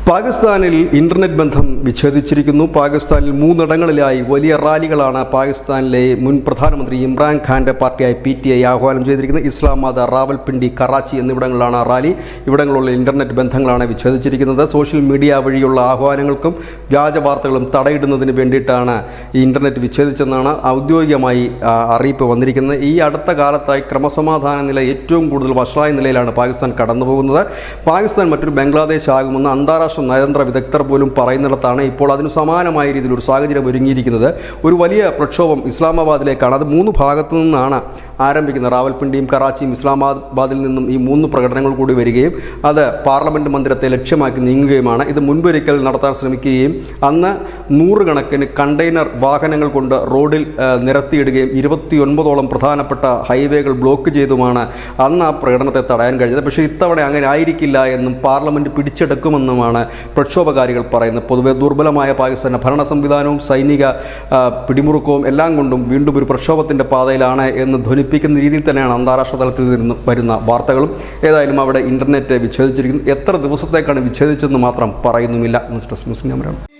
പാകിസ്ഥാനിൽ ഇന്റർനെറ്റ് ബന്ധം വിച്ഛേദിച്ചിരിക്കുന്നു. പാകിസ്ഥാനിൽ 3 ഇടങ്ങളിലായി വലിയ റാലികളാണ് പാകിസ്ഥാനിലെ മുൻ പ്രധാനമന്ത്രി ഇമ്രാൻഖാന്റെ പാർട്ടിയായ PTI ആഹ്വാനം ചെയ്തിരിക്കുന്നത്. ഇസ്ലാമാബാദ്, റാവൽപിണ്ടി, കറാച്ചി എന്നിവിടങ്ങളിലാണ് റാലി. ഇവിടങ്ങളിലുള്ള ഇന്റർനെറ്റ് ബന്ധങ്ങളാണ് വിച്ഛേദിച്ചിരിക്കുന്നത്. സോഷ്യൽ മീഡിയ വഴിയുള്ള ആഹ്വാനങ്ങൾക്കും വ്യാജ വാർത്തകളും തടയിടുന്നതിന് വേണ്ടിയിട്ടാണ് ഈ ഇന്റർനെറ്റ് വിച്ഛേദിച്ചെന്നാണ് ഔദ്യോഗികമായി അറിയിപ്പ് വന്നിരിക്കുന്നത്. ഈ അടുത്ത കാലത്തായി ക്രമസമാധാന നില ഏറ്റവും കൂടുതൽ വഷളായ നിലയിലാണ് പാകിസ്ഥാൻ കടന്നുപോകുന്നത്. പാകിസ്ഥാൻ മറ്റൊരു ബംഗ്ലാദേശ് ആകുമെന്ന് അന്താരാഷ്ട്ര നയതന്ത്ര വിദഗ്ധർ പോലും പറയുന്നിടത്താണ് ഇപ്പോൾ അതിന് സമാനമായ രീതിയിൽ ഒരു സാഹചര്യം ഒരുങ്ങിയിരിക്കുന്നത്. ഒരു വലിയ പ്രക്ഷോഭം ഇസ്ലാമാബാദിലേക്കാണ്. അത് 3 ഭാഗത്തു നിന്നാണ് ആരംഭിക്കുന്നത്. റാവൽപിണ്ടിയും കറാച്ചിയും ഇസ്ലാമാബാദിൽ നിന്നും ഈ 3 പ്രകടനങ്ങൾ കൂടി വരികയും അത് പാർലമെന്റ് മന്ദിരത്തെ ലക്ഷ്യമാക്കി നീങ്ങുകയുമാണ്. ഇത് മുൻപൊരിക്കൽ നടത്താൻ ശ്രമിക്കുകയും അന്ന് 100 കണക്കിന് കണ്ടെയ്നർ വാഹനങ്ങൾ കൊണ്ട് റോഡിൽ നിരത്തിയിടുകയും 29ഓളം പ്രധാനപ്പെട്ട ഹൈവേകൾ ബ്ലോക്ക് ചെയ്തുമാണ് അന്ന് ആ പ്രകടനത്തെ തടയാൻ കഴിഞ്ഞത്. പക്ഷേ ഇത്തവണ അങ്ങനെ ആയിരിക്കില്ല എന്നും പാർലമെന്റ് പിടിച്ചെടുക്കുമെന്നുമാണ് പ്രക്ഷോഭകാരികൾ പറയുന്നത്. പൊതുവെ ദുർബലമായ പാകിസ്ഥാന്റെ ഭരണ സംവിധാനവും സൈനിക പിടിമുറുക്കവും എല്ലാം കൊണ്ടും വീണ്ടും ഒരു പ്രക്ഷോഭത്തിന്റെ പാതയിലാണ് എന്ന് ധ്വനിപ്പിക്കുന്ന രീതിയിൽ തന്നെയാണ് അന്താരാഷ്ട്ര തലത്തിൽ നിന്ന് വരുന്ന വാർത്തകളും. ഏതായാലും അവിടെ ഇന്റർനെറ്റ് വിച്ഛേദിച്ചിരിക്കുന്നു. എത്ര ദിവസത്തേക്കാണ് വിച്ഛേദിച്ചതെന്ന് മാത്രം പറയുന്നുമില്ല. News desk news.